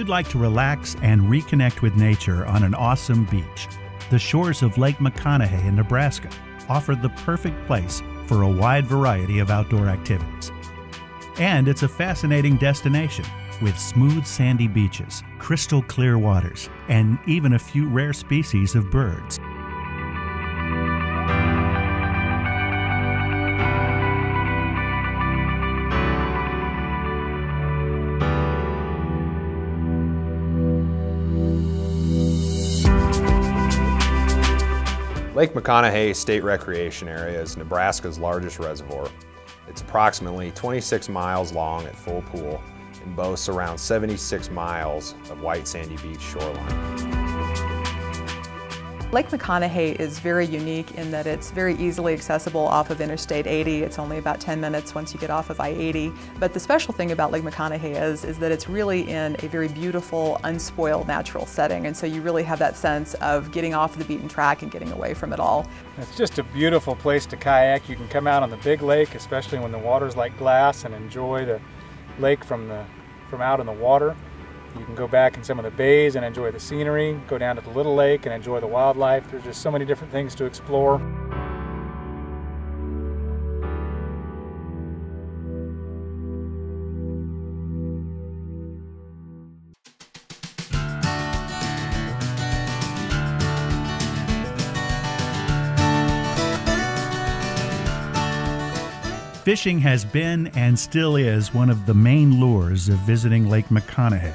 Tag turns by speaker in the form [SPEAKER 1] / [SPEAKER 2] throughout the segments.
[SPEAKER 1] you'd like to relax and reconnect with nature on an awesome beach, the shores of Lake McConaughey in Nebraska offer the perfect place for a wide variety of outdoor activities. And it's a fascinating destination with smooth sandy beaches, crystal clear waters, and even a few rare species of birds.
[SPEAKER 2] Lake McConaughey State Recreation Area is Nebraska's largest reservoir. It's approximately 26 miles long at full pool and boasts around 76 miles of white sandy beach shoreline.
[SPEAKER 3] Lake McConaughey is very unique in that it's very easily accessible off of Interstate 80. It's only about 10 minutes once you get off of I-80. But the special thing about Lake McConaughey is that it's really in a very beautiful, unspoiled natural setting. And so you really have that sense of getting off the beaten track and getting away from it all.
[SPEAKER 4] It's just a beautiful place to kayak. You can come out on the big lake, especially when the water's like glass, and enjoy the lake from out in the water. You can go back in some of the bays and enjoy the scenery, go down to the little lake and enjoy the wildlife. There's just so many different things to explore.
[SPEAKER 1] Fishing has been and still is one of the main lures of visiting Lake McConaughey,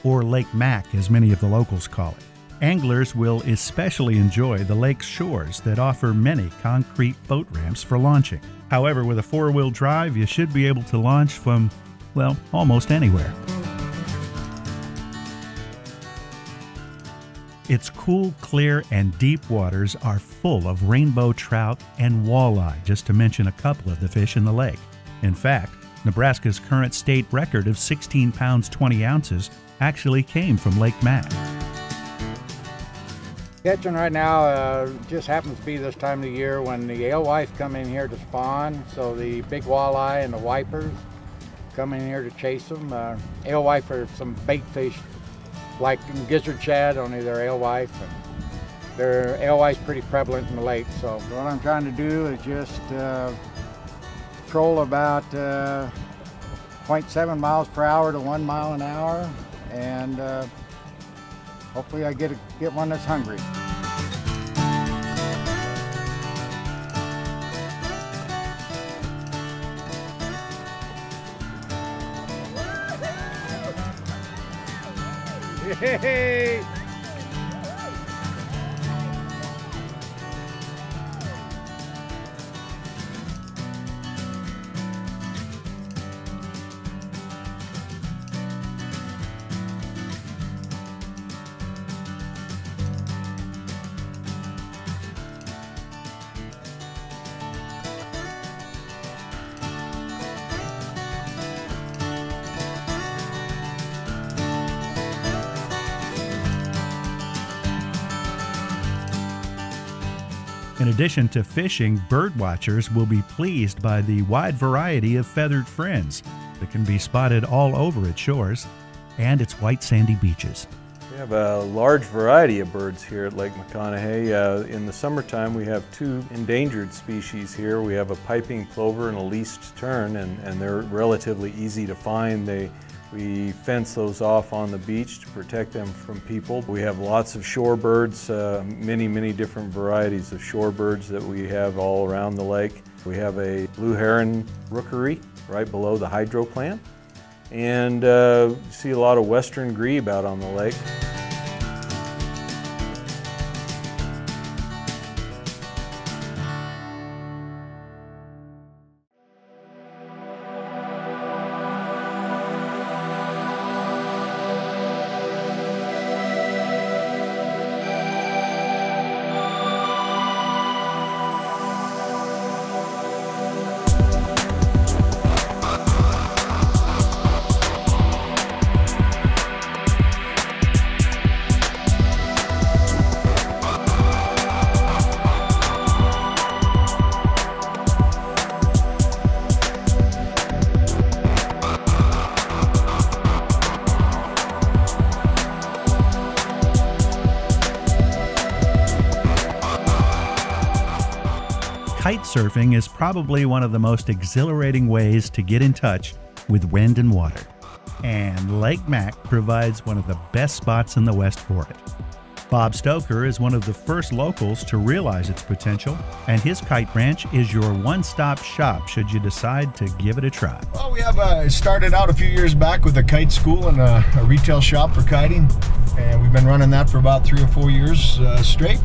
[SPEAKER 1] or Lake Mac as many of the locals call it. Anglers will especially enjoy the lake's shores that offer many concrete boat ramps for launching. However, with a four-wheel drive, you should be able to launch from, well, almost anywhere. Its cool, clear, and deep waters are full of rainbow trout and walleye, just to mention a couple of the fish in the lake. In fact, Nebraska's current state record of 16 pounds 20 ounces actually came from Lake Mac.
[SPEAKER 5] Catching right now just happens to be this time of the year when the alewife come in here to spawn, so the big walleye and the wipers come in here to chase them. Alewife are some bait fish like gizzard shad, only they're alewife. Their alewife is pretty prevalent in the lake, so what I'm trying to do is just troll about 0.7 miles per hour to 1 mile an hour, and hopefully I get one that's hungry. Hey!
[SPEAKER 1] In addition to fishing, bird watchers will be pleased by the wide variety of feathered friends that can be spotted all over its shores and its white sandy beaches.
[SPEAKER 6] We have a large variety of birds here at Lake McConaughey. In the summertime we have two endangered species here. We have a piping plover and a least tern, and they're relatively easy to find. We fence those off on the beach to protect them from people. We have lots of shorebirds, many different varieties of shorebirds that we have all around the lake. We have a blue heron rookery right below the hydro plant, and see a lot of western grebe out on the lake.
[SPEAKER 1] Kite surfing is probably one of the most exhilarating ways to get in touch with wind and water, and Lake Mac provides one of the best spots in the West for it. Bob Stoker is one of the first locals to realize its potential, and his kite ranch is your one-stop shop should you decide to give it a try.
[SPEAKER 7] Well, we have started out a few years back with a kite school and a retail shop for kiting, and we've been running that for about 3 or 4 years straight.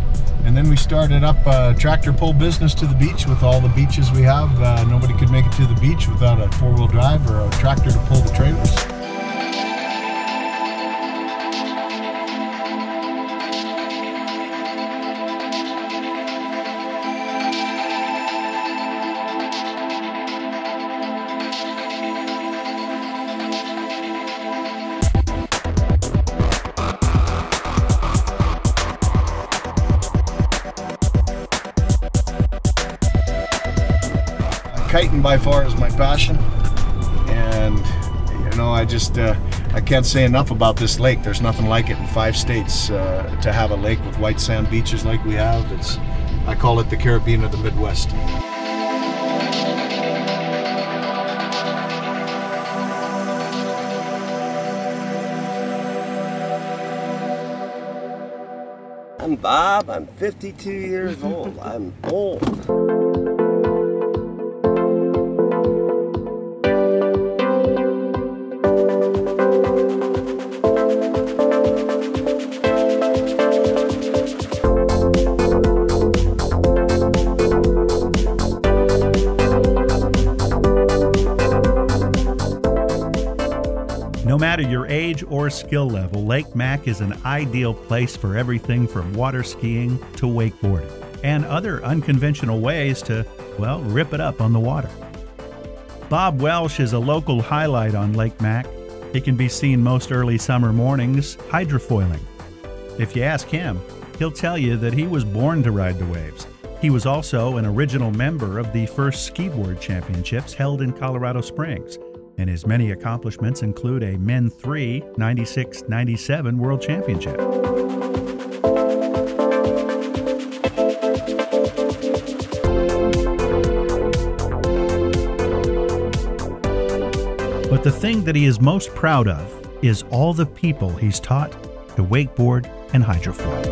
[SPEAKER 7] And then we started up a tractor pull business to the beach with all the beaches we have. Nobody could make it to the beach without a four-wheel drive or a tractor to pull the trailers. Kiting by far is my passion, and you know, I can't say enough about this lake. There's nothing like it in 5 states to have a lake with white sand beaches like we have. I call it the Caribbean of the Midwest.
[SPEAKER 8] I'm Bob, I'm 52 years old. I'm old.
[SPEAKER 1] No matter your age or skill level, Lake Mac is an ideal place for everything from water skiing to wakeboarding and other unconventional ways to, well, rip it up on the water. Bob Welsh is a local highlight on Lake Mac. He can be seen most early summer mornings hydrofoiling. If you ask him, he'll tell you that he was born to ride the waves. He was also an original member of the first skiboard championships held in Colorado Springs, and his many accomplishments include a Men 3 96-97 World Championship. But the thing that he is most proud of is all the people he's taught to wakeboard and hydrofoil.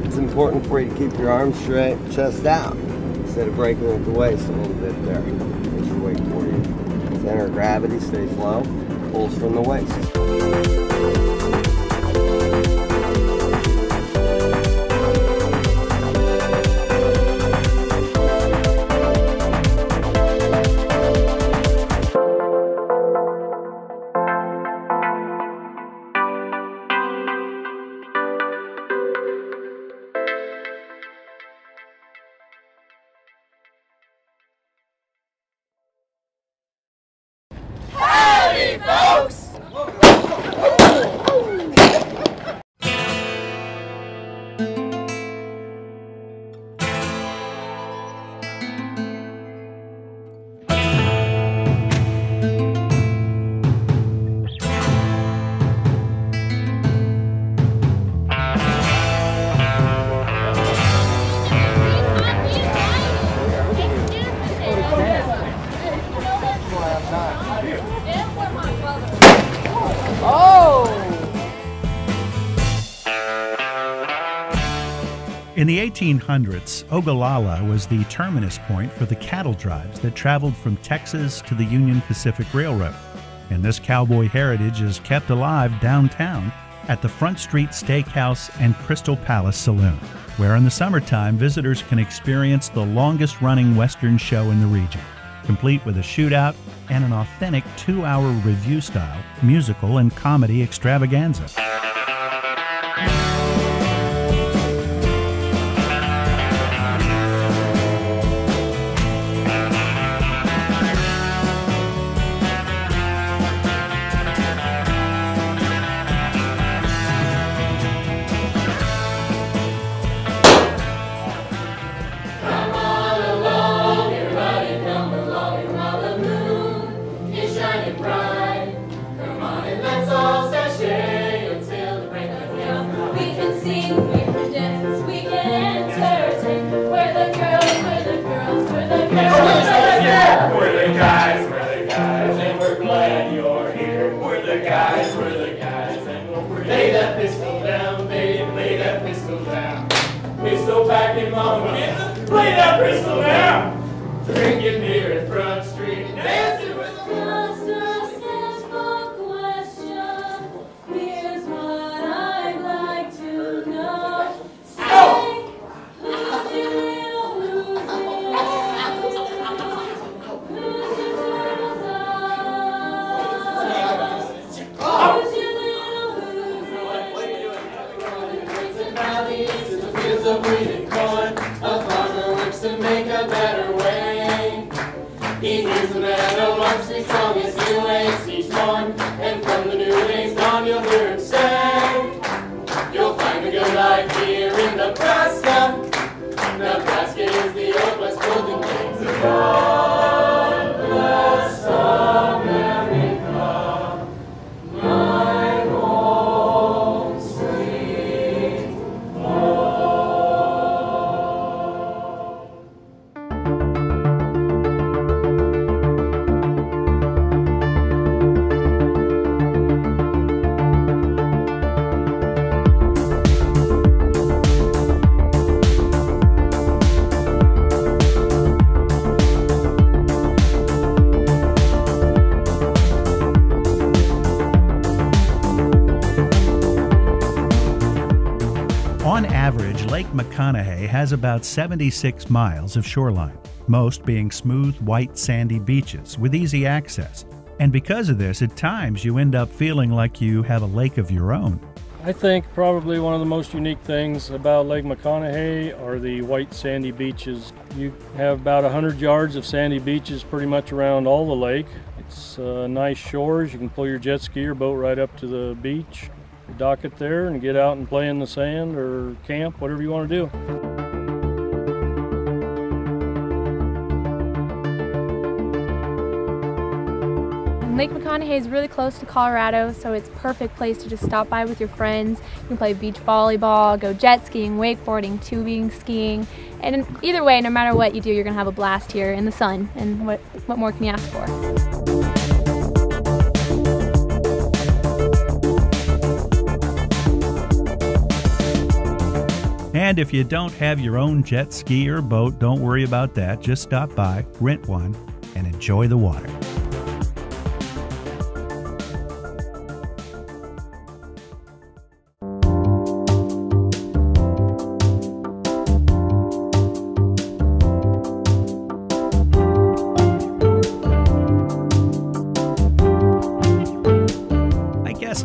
[SPEAKER 8] It's important for you to keep your arms straight, chest out, instead of breaking at the waist a little bit there. As you're wakeboarding. Center of gravity stays low, pulls from the waist.
[SPEAKER 1] In the 1800s, Ogallala was the terminus point for the cattle drives that traveled from Texas to the Union Pacific Railroad. And this cowboy heritage is kept alive downtown at the Front Street Steakhouse and Crystal Palace Saloon, where in the summertime visitors can experience the longest-running Western show in the region, complete with a shootout and an authentic 2-hour revue-style musical and comedy extravaganza.
[SPEAKER 9] Come on and let's all sashay until Play that Bristol now! Drinking beer at Front Street, dancing with the
[SPEAKER 10] Master simple question. Here's what I'd like to know. Say, who's your little who's
[SPEAKER 9] of wheat and corn, a farmer works to make a better way. He hears the meadow lark's sweet song as he wakes each morn, and from the new day's dawn you'll hear him say, you'll find a good life here in Nebraska. Nebraska is the old West golden kings of God bless America, my home sweet home.
[SPEAKER 1] On average, Lake McConaughey has about 76 miles of shoreline, most being smooth, white, sandy beaches with easy access. And because of this, at times you end up feeling like you have a lake of your own.
[SPEAKER 11] I think probably one of the most unique things about Lake McConaughey are the white sandy beaches. You have about 100 yards of sandy beaches pretty much around all the lake. It's nice shores. You can pull your jet ski or boat right up to the beach, dock it there and get out and play in the sand or camp, whatever you want to do.
[SPEAKER 12] Lake McConaughey is really close to Colorado, so it's a perfect place to just stop by with your friends. You can play beach volleyball, go jet skiing, wakeboarding, tubing, skiing, and either way, no matter what you do, you're going to have a blast here in the sun, and what more can you ask for?
[SPEAKER 1] And if you don't have your own jet ski or boat, don't worry about that. Just stop by, rent one, and enjoy the water.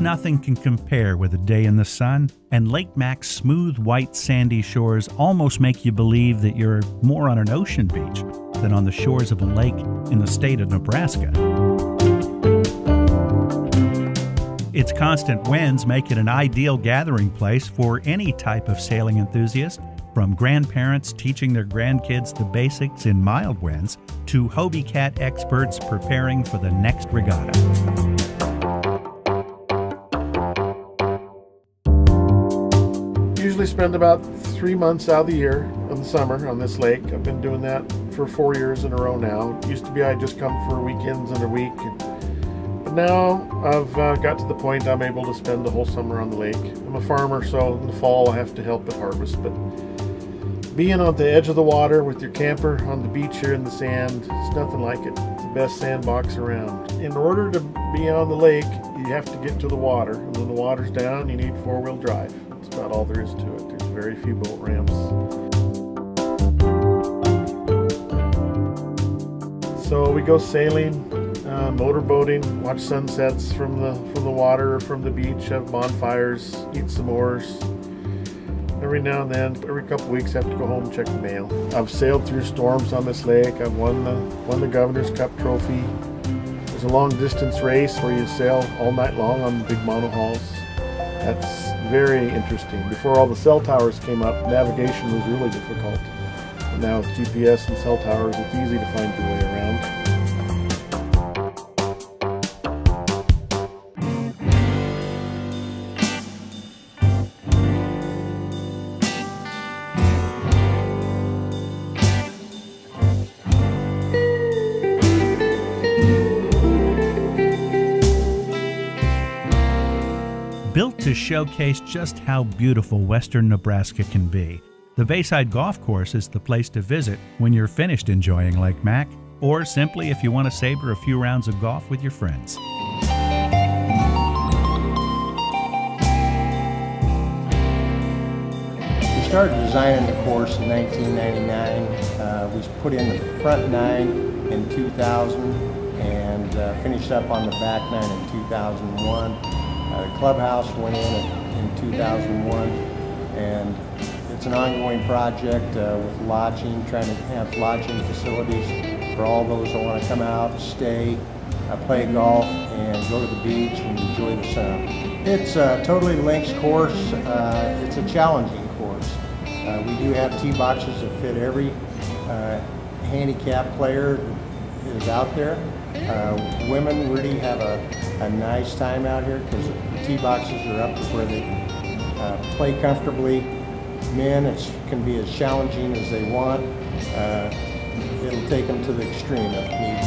[SPEAKER 1] Nothing can compare with a day in the sun, and Lake Mac's smooth, white, sandy shores almost make you believe that you're more on an ocean beach than on the shores of a lake in the state of Nebraska. Its constant winds make it an ideal gathering place for any type of sailing enthusiast, from grandparents teaching their grandkids the basics in mild winds to Hobie Cat experts preparing for the next regatta.
[SPEAKER 13] Usually spend about 3 months out of the year in the summer on this lake. I've been doing that for 4 years in a row now. It used to be I'd just come for weekends and a week, but now I've got to the point I'm able to spend the whole summer on the lake. I'm a farmer, so in the fall I have to help at harvest, but being on the edge of the water with your camper on the beach here in the sand, it's nothing like it. It's the best sandbox around. In order to be on the lake, you have to get to the water, and when the water's down, you need four-wheel drive. That's about all there is to it. There's very few boat ramps. So we go sailing, motorboating, watch sunsets from the water or from the beach, have bonfires, eat s'mores. Every now and then, every couple weeks, I have to go home and check the mail. I've sailed through storms on this lake. I've won the Governor's Cup trophy. There's a long distance race where you sail all night long on the big monohulls. That's very interesting. Before all the cell towers came up, navigation was really difficult. But now with GPS and cell towers, it's easy to find your way around.
[SPEAKER 1] Built to showcase just how beautiful western Nebraska can be, The Bayside Golf Course is the place to visit when you're finished enjoying Lake Mac, or simply if you want to savor a few rounds of golf with your friends.
[SPEAKER 14] We started designing the course in 1999. We put in the front 9 in 2000 and finished up on the back 9 in 2001. The clubhouse went in 2001, and it's an ongoing project with lodging, trying to have lodging facilities for all those that want to come out, stay, play golf, and go to the beach and enjoy the sun. It's a totally links course. It's a challenging course. We do have tee boxes that fit every handicap player that is out there. Women really have a nice time out here because the tee boxes are up to where they can play comfortably. Men, it can be as challenging as they want. It'll take them to the extreme if need be.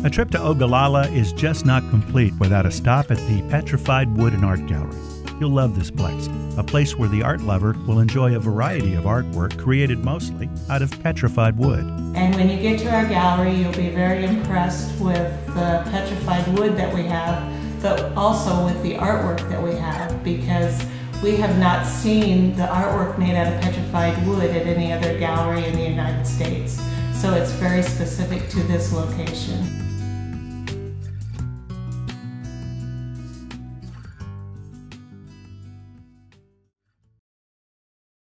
[SPEAKER 1] A trip to Ogallala is just not complete without a stop at the Petrified Wood and Art Gallery. You'll love this place, a place where the art lover will enjoy a variety of artwork created mostly out of petrified wood.
[SPEAKER 15] And when you get to our gallery, you'll be very impressed with the petrified wood that we have, but also with the artwork that we have, because we have not seen the artwork made out of petrified wood at any other gallery in the United States. So it's very specific to this location.